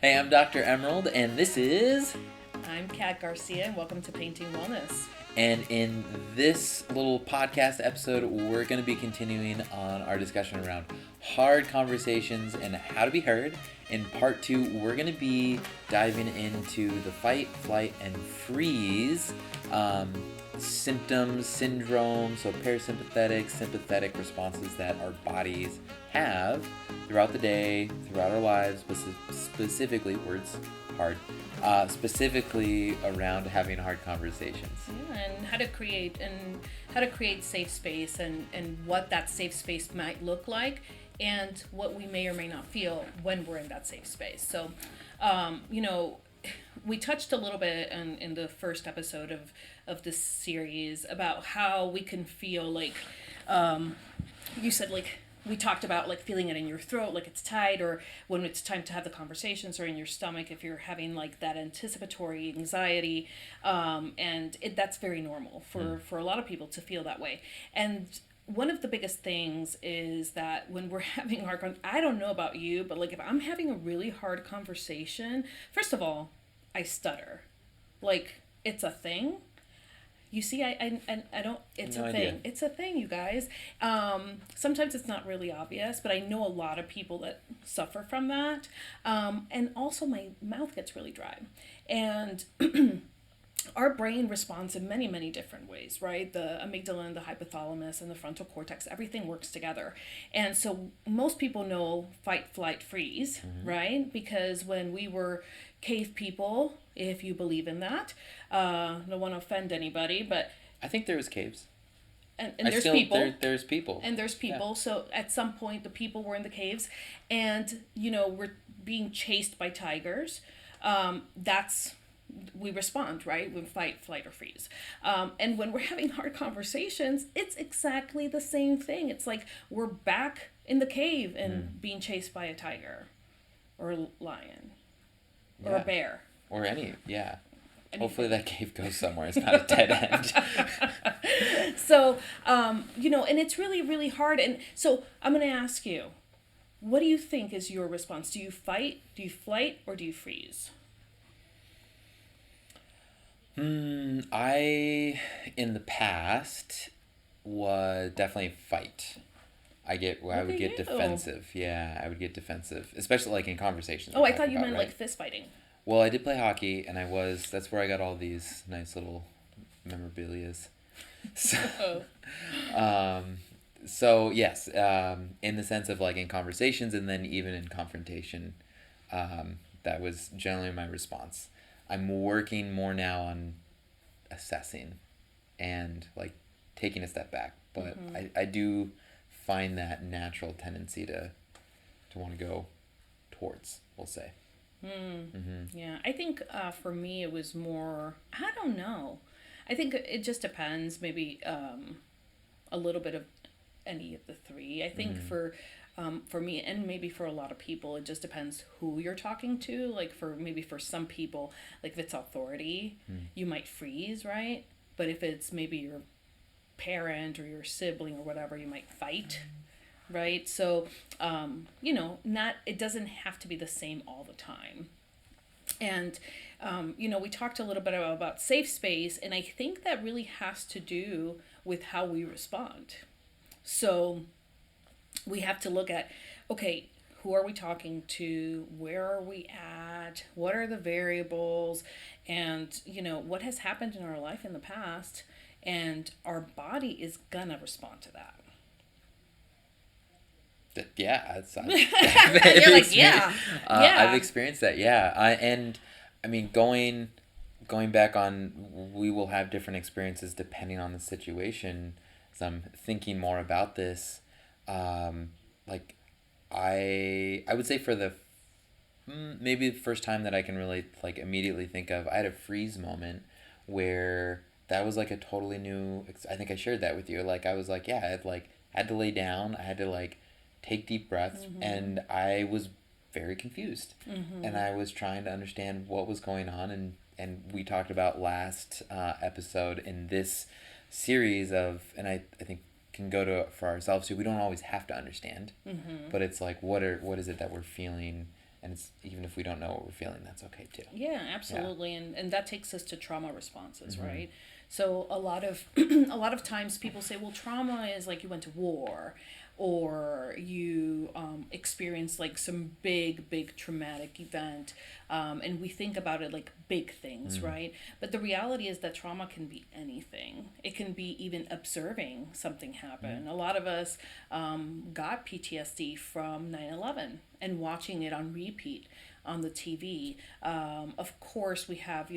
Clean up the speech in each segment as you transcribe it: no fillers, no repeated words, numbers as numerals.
Hey, I'm Dr. Emerald, and this is... I'm Kat Garcia, and welcome to Painting Wellness. And in this little podcast episode, we're going to be continuing on our discussion around hard conversations and how to be heard. In part 2, we're going to be diving into the fight, flight, and freeze symptoms, syndromes, so parasympathetic, sympathetic responses that our bodies have throughout the day, throughout our lives, but specifically, words hard, specifically around having hard conversations. Yeah, and how to create safe space and what that safe space might look like and what we may or may not feel when we're in that safe space. So, we touched a little bit in the first episode of this series about how we can feel like, you said like, we talked about like feeling it in your throat, like it's tight, or when it's time to have the conversations, or in your stomach if you're having like that anticipatory anxiety, and that's very normal for a lot of people to feel that way. And one of the biggest things is that when we're having I don't know about you, but like if I'm having a really hard conversation, first of all, I stutter. Like, it's a thing. You see, I don't, it's no a thing. Idea. It's a thing, you guys. Sometimes it's not really obvious, but I know a lot of people that suffer from that. And also my mouth gets really dry. And our brain responds in many, many different ways, right? The amygdala and the hypothalamus and the frontal cortex, everything works together. And so most people know fight, flight, freeze, right? Because when we were cave people, if you believe in that, don't want to offend anybody, but I think there was caves. And there's people. There's people. And there's people. Yeah. So at some point, the people were in the caves, and we're being chased by tigers. We respond, right? When fight, flight, or freeze. And when we're having hard conversations, it's exactly the same thing. It's like we're back in the cave and being chased by a tiger, or a lion, or a bear. Or anything. Hopefully that cave goes somewhere. It's not a dead end. So, and it's really, really hard. And so I'm going to ask you, what do you think is your response? Do you fight, do you flight, or do you freeze? I, in the past, was definitely fight. I would get defensive. Yeah, I would get defensive, especially like in conversations. Oh, I thought you meant like fist fighting. Well, I did play hockey, and that's where I got all these nice little memorabilias. So, so yes, in the sense of like in conversations and then even in confrontation, that was generally my response. I'm working more now on assessing and like taking a step back, but I do find that natural tendency to want to go towards, we'll say. Yeah, I think for me it was more, I don't know. I think it just depends, maybe a little bit of any of the three. I think for me, and maybe for a lot of people, it just depends who you're talking to. Like for some people, like if it's authority, you might freeze, right? But if it's maybe your parent or your sibling or whatever, you might fight. Right? So, it doesn't have to be the same all the time. And, we talked a little bit about safe space, and I think that really has to do with how we respond. So we have to look at, okay, who are we talking to? Where are we at? What are the variables? And, what has happened in our life in the past? And our body is gonna respond to that. Yeah, you're like, yeah. I've experienced that. Yeah, I mean, going back on, we will have different experiences depending on the situation. As I'm thinking more about this, like I would say for the maybe the first time that I can really like immediately think of, I had a freeze moment where that was like a totally new. I think I shared that with you. Like I was like, yeah, I had to lay down. I had to like take deep breaths, and I was very confused, and I was trying to understand what was going on, and we talked about last episode in this series of, and I think can go to for ourselves too. We don't always have to understand, but it's like what is it that we're feeling, and it's even if we don't know what we're feeling, that's okay too. Yeah, absolutely. And that takes us to trauma responses, Mm-hmm. right? So a lot of a lot of times people say, well, trauma is like you went to war, or you experienced like some big traumatic event, and we think about it like big things, Mm. right? But the reality is that trauma can be anything. It can be even observing something happen. A lot of us got PTSD from 9/11 and watching it on repeat on the TV. Of course, we have,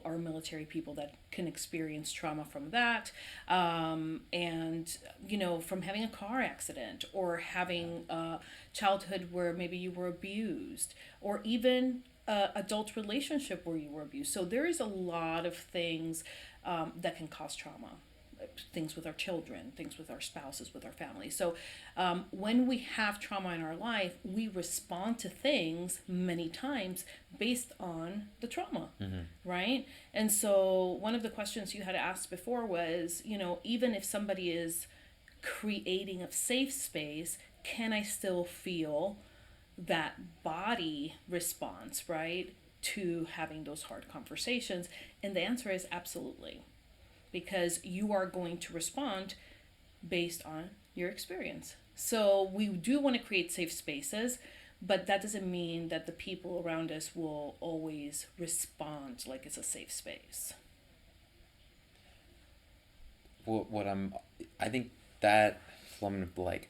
our military people that can experience trauma from that. And, from having a car accident, or having a childhood where maybe you were abused, or even adult relationship where you were abused. So there is a lot of things that can cause trauma, things with our children, things with our spouses, with our family. So when we have trauma in our life, we respond to things many times based on the trauma, right? And so one of the questions you had asked before was, even if somebody is creating a safe space, can I still feel that body response, right, to having those hard conversations? And the answer is absolutely, because you are going to respond based on your experience. So we do want to create safe spaces, but that doesn't mean that the people around us will always respond like it's a safe space. What I think that, so I'm gonna like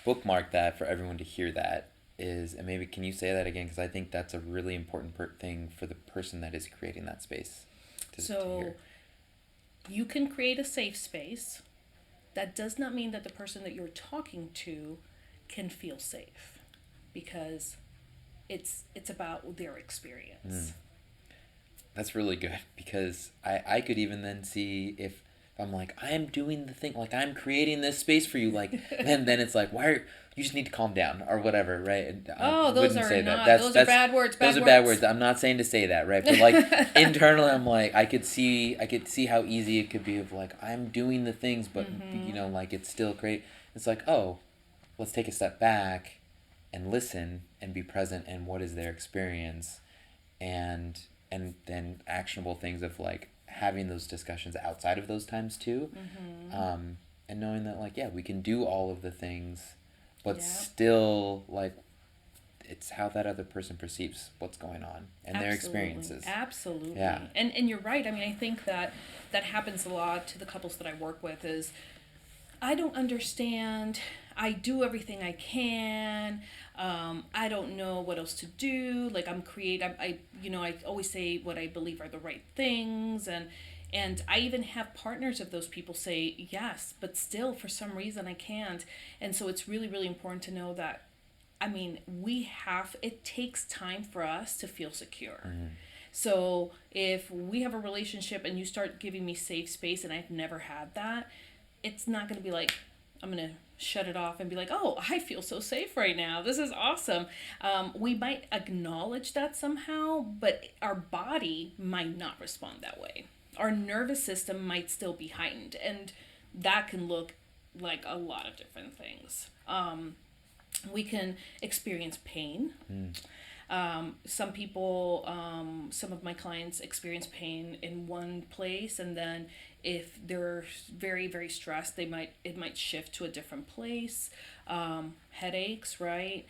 bookmark that for everyone to hear that is, and maybe can you say that again, because I think that's a really important thing for the person that is creating that space to hear. You can create a safe space. That does not mean that the person that you're talking to can feel safe, because it's about their experience. That's really good, because I could even then see if I'm like, I'm doing the thing, like I'm creating this space for you, like then it's like, why are you, just need to calm down or whatever, right? And Oh, those wouldn't are say not. that. Those are bad words. Those are bad words. I'm not saying to say that, right? But like internally, I'm like, I could see how easy it could be of like, I'm doing the things, but like it's still great. It's like, oh, let's take a step back and listen and be present in what is their experience, and then actionable things of like having those discussions outside of those times too, and knowing that like, yeah, we can do all of the things, but still like it's how that other person perceives what's going on and their experiences. Absolutely. Yeah. And you're right. I mean, I think that happens a lot to the couples that I work with. Is I don't understand. I do everything I can. I don't know what else to do. Like I'm creative. I always say what I believe are the right things, and I even have partners of those people say yes, but still for some reason I can't. And so it's really, really important to know that, I mean, it takes time for us to feel secure. So if we have a relationship and you start giving me safe space and I've never had that, it's not going to be like, I'm going to shut it off and be like, oh, I feel so safe right now. This is awesome. We might acknowledge that somehow, but our body might not respond that way. Our nervous system might still be heightened, and that can look like a lot of different things. We can experience pain. Some people, some of my clients experience pain in one place, and then if they're very, very stressed, it might shift to a different place. Headaches, right?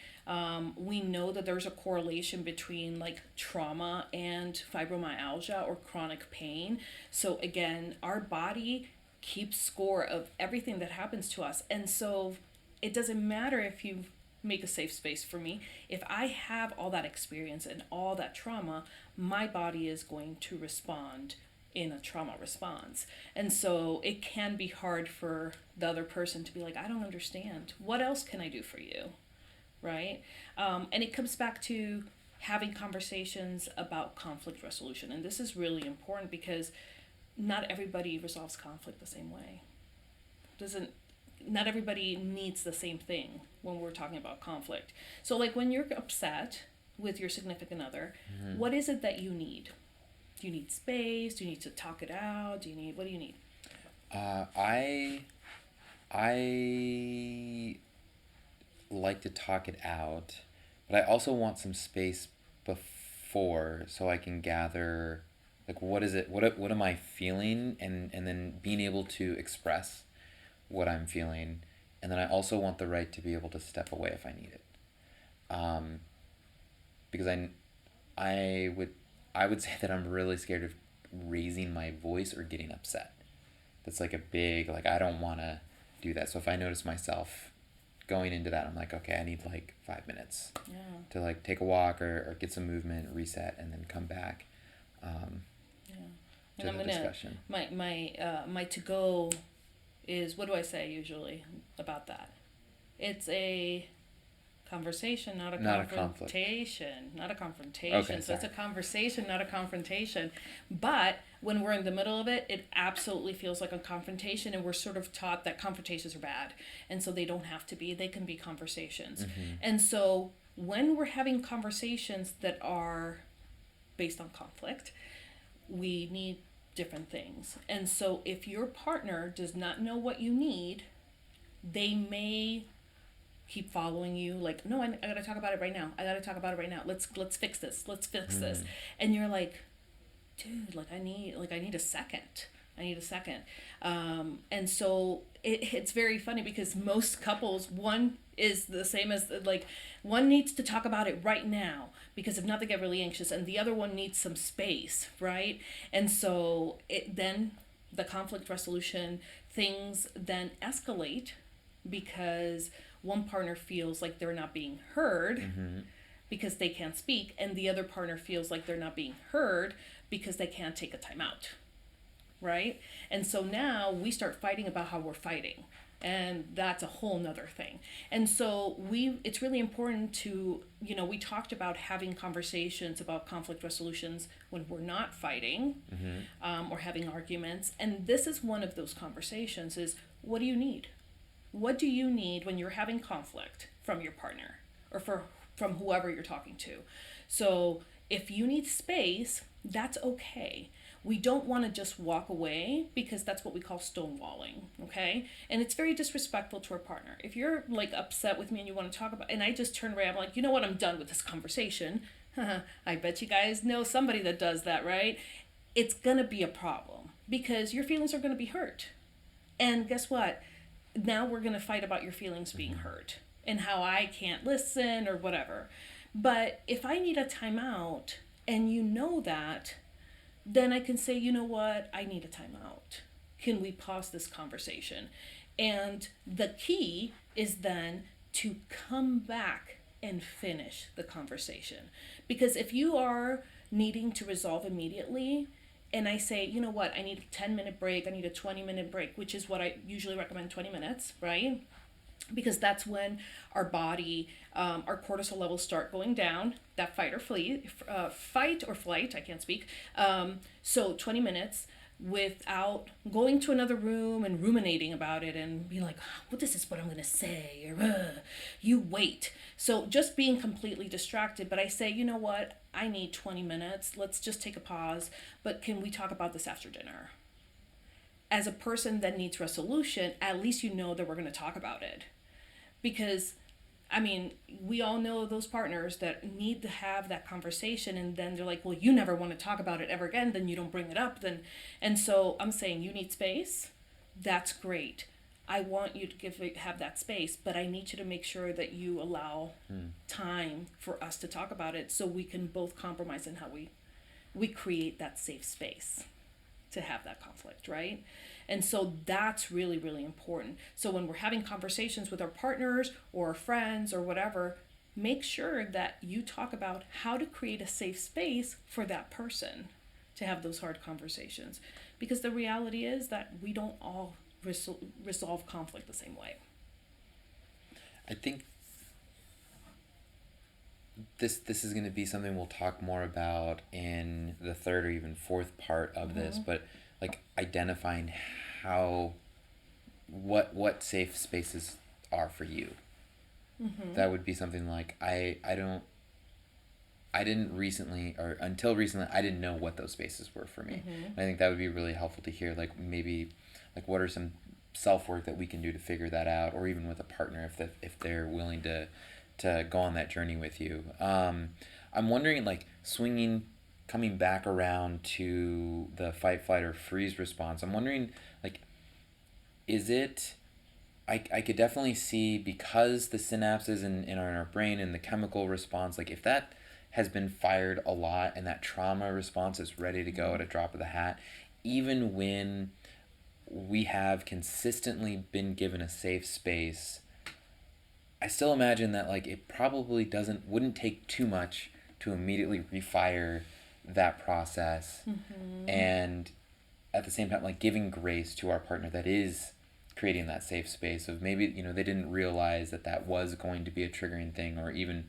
We know that there's a correlation between like trauma and fibromyalgia or chronic pain. So again, our body keeps score of everything that happens to us, and so it doesn't matter if you make a safe space for me. If I have all that experience and all that trauma, my body is going to respond in a trauma response. And so it can be hard for the other person to be like, I don't understand. What else can I do for you? Right? And it comes back to having conversations about conflict resolution. And this is really important because not everybody resolves conflict the same way. Not everybody needs the same thing when we're talking about conflict. So like when you're upset with your significant other, what is it that you need? Do you need space? Do you need to talk it out? What do you need? I like to talk it out, but I also want some space before so I can gather like what is it what am I feeling and then being able to express what I'm feeling, and then I also want the right to be able to step away if I need it. Um, because I would I would say that I'm really scared of raising my voice or getting upset. That's like a big like I don't want to do that. So if I notice myself going into that, I'm like, okay, I need like 5 minutes Yeah. to like take a walk or get some movement, reset, and then come back um, Yeah. to And I'm the gonna discussion. my to go is, what do I say usually about that? It's a conversation, not a Not a conflict. confrontation. Not a confrontation. Okay, So it's sorry. a conversation, not a confrontation. But when we're in the middle of it, it absolutely feels like a confrontation, and we're sort of taught that confrontations are bad. And so they don't have to be, they can be conversations. Mm-hmm. And so when we're having conversations that are based on conflict, we need different things. And so if your partner does not know what you need, they may keep following you like, no, I gotta talk about it right now, I gotta talk about it right now, let's fix this, let's fix Mm-hmm. this. And you're like, dude, I need a second, I need a second. And so it's very funny because most couples, one is the same as like, one needs to talk about it right now because if not they get really anxious, and the other one needs some space, right? And so it then, the conflict resolution things then escalate because one partner feels like they're not being heard Mm-hmm. because they can't speak, and the other partner feels like they're not being heard because they can't take a timeout, right? And so now we start fighting about how we're fighting, and that's a whole nother thing. And so it's really important to, we talked about having conversations about conflict resolutions when we're not fighting, Mm-hmm. or having arguments, and this is one of those conversations: is what do you need? What do you need when you're having conflict from your partner or from whoever you're talking to? So if you need space, that's okay. We don't want to just walk away because that's what we call stonewalling, okay? And it's very disrespectful to our partner. If you're like upset with me and you want to talk about, and I just turn around, I'm like, you know what, I'm done with this conversation. I bet you guys know somebody that does that, right? It's gonna be a problem because your feelings are gonna be hurt. And guess what? Now we're going to fight about your feelings being hurt and how I can't listen or whatever. But if I need a timeout and you know that, then I can say, you know what, I need a timeout. Can we pause this conversation? And the key is then to come back and finish the conversation. Because if you are needing to resolve immediately, and I say, you know what, I need a 10-minute break, I need a 20-minute break, which is what I usually recommend, 20 minutes, right? Because that's when our body, our cortisol levels start going down, that fight or flight, I can't speak. So 20 minutes without going to another room and ruminating about it and being like, well, this is what I'm going to say, or you wait. So just being completely distracted. But I say, you know what, I need 20 minutes. Let's just take a pause. But can we talk about this after dinner? As a person that needs resolution, at least you know that we're going to talk about it. Because I mean, we all know those partners that need to have that conversation, and then they're like, well, you never want to talk about it ever again, then you don't bring it up. And so I'm saying, you need space. That's great. I want you to have that space, but I need you to make sure that you allow time for us to talk about it so we can both compromise in how we create that safe space to have that conflict, right? And so that's really, really important. So when we're having conversations with our partners or our friends or whatever, make sure that you talk about how to create a safe space for that person to have those hard conversations. Because the reality is that we don't all resolve conflict the same way. I think this is going to be something we'll talk more about in the third or even fourth part of this, but like identifying how what safe spaces are for you. That would be something like I didn't recently, or until recently, I didn't know what those spaces were for me. And I think that would be really helpful to hear, like maybe like what are some self work that we can do to figure that out, or even with a partner if they're willing to go on that journey with you. I'm wondering, like, coming back around to the fight, flight, or freeze response. I'm wondering, like, is it? I could definitely see, because the synapses in our brain and the chemical response, like if that has been fired a lot and that trauma response is ready to go at a drop of the hat, even when we have consistently been given a safe space, I still imagine that like it probably wouldn't take too much to immediately refire that process, and at the same time like giving grace to our partner that is creating that safe space of maybe they didn't realize that that was going to be a triggering thing, or even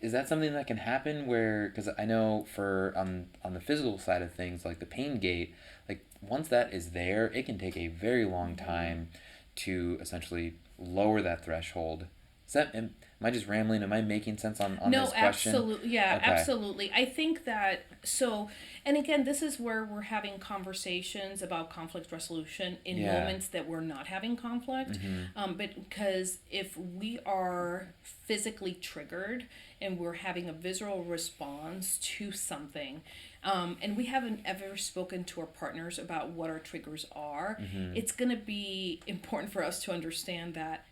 is that something that can happen where, because I know for on the physical side of things, like the pain gate, like once that is there, it can take a very long time to essentially lower that threshold. Am I just rambling? Am I making sense on No, this question? absolutely. Yeah, Okay. absolutely. I think that so, and again, this is where we're having conversations about conflict resolution in Yeah. moments that we're not having conflict. But because if we are physically triggered and we're having a visceral response to something, and we haven't ever spoken to our partners about what our triggers are, it's going to be important for us to understand that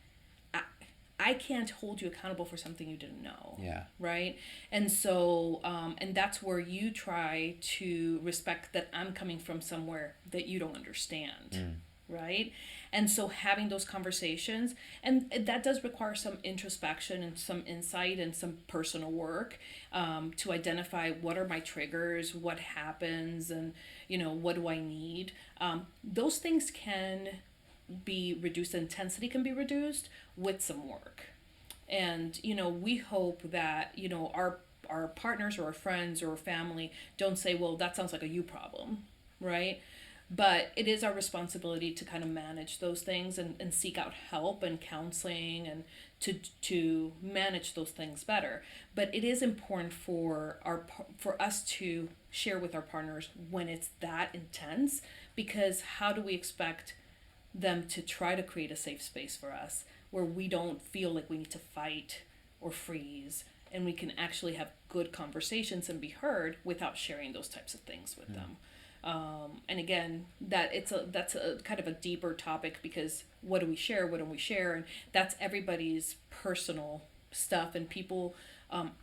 I can't hold you accountable for something you didn't know. Yeah. Right? And so, and that's where you try to respect that I'm coming from somewhere that you don't understand. Right? And so having those conversations, and that does require some introspection and some insight and some personal work, to identify what are my triggers, what happens, and, what do I need. Those things can be reduced, the intensity can be reduced with some work. And we hope that our partners or our friends or our family don't say, well, that sounds like a you problem, right? But it is our responsibility to kind of manage those things, and seek out help and counseling, and to manage those things better. But it is important for us to share with our partners when it's that intense, because how do we expect them to try to create a safe space for us where we don't feel like we need to fight or freeze, and we can actually have good conversations and be heard without sharing those types of things with them. And again, that's a kind of a deeper topic, because what do we share, what don't we share, and that's everybody's personal stuff, and people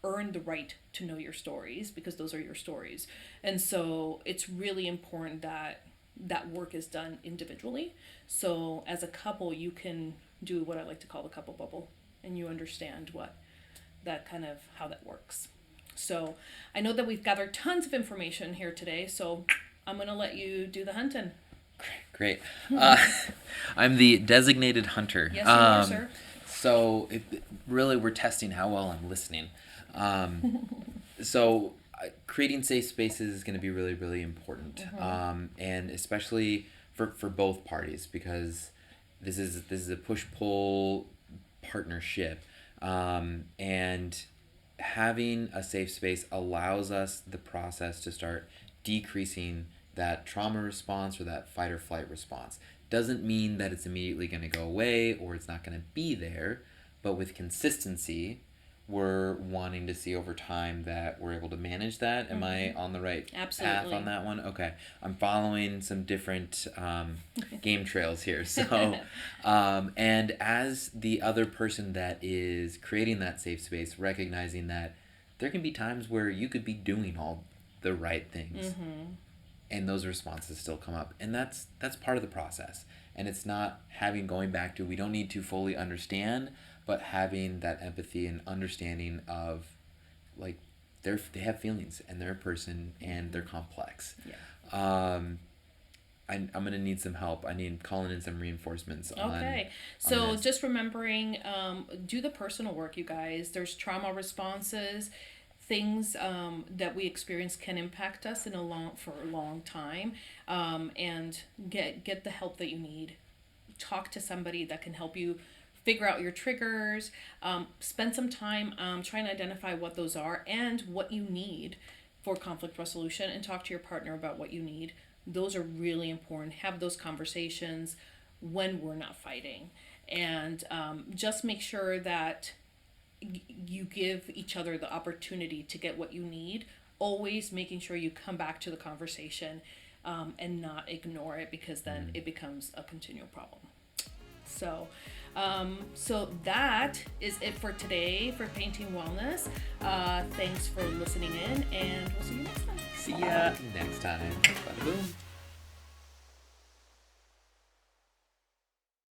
earn the right to know your stories because those are your stories. And so it's really important that that work is done individually. So as a couple, you can do what I like to call the couple bubble, and you understand what that kind of how that works. So I know that we've gathered tons of information here today, so I'm going to let you do the hunting. Great. I'm the designated hunter. Yes, you are, sir. So really, we're testing how well I'm listening. So creating safe spaces is going to be really, really important, and especially for both parties, because this is a push pull partnership, and having a safe space allows us the process to start decreasing that trauma response or that fight or flight response. Doesn't mean that it's immediately going to go away or it's not going to be there, but with consistency, we're wanting to see over time that we're able to manage that. Am I on the right path on that one? Okay. I'm following some different game trails here. So, and as the other person that is creating that safe space, recognizing that there can be times where you could be doing all the right things, and those responses still come up, and that's part of the process. And it's not going back to, we don't need to fully understand, but having that empathy and understanding of, like, they have feelings and they're a person and they're complex. Yeah. I'm gonna need some help. I need calling in some reinforcements. Okay, so just remembering, do the personal work, you guys. There's trauma responses, things that we experience can impact us for a long time, and get the help that you need. Talk to somebody that can help you figure out your triggers. Spend some time trying to identify what those are and what you need for conflict resolution, and talk to your partner about what you need. Those are really important. Have those conversations when we're not fighting, and just make sure that you give each other the opportunity to get what you need, always making sure you come back to the conversation, and not ignore it, because then it becomes a continual problem. So, so that is it for today for Painting Wellness. Thanks for listening in, and we'll see you next time. See ya next time. Bada boom.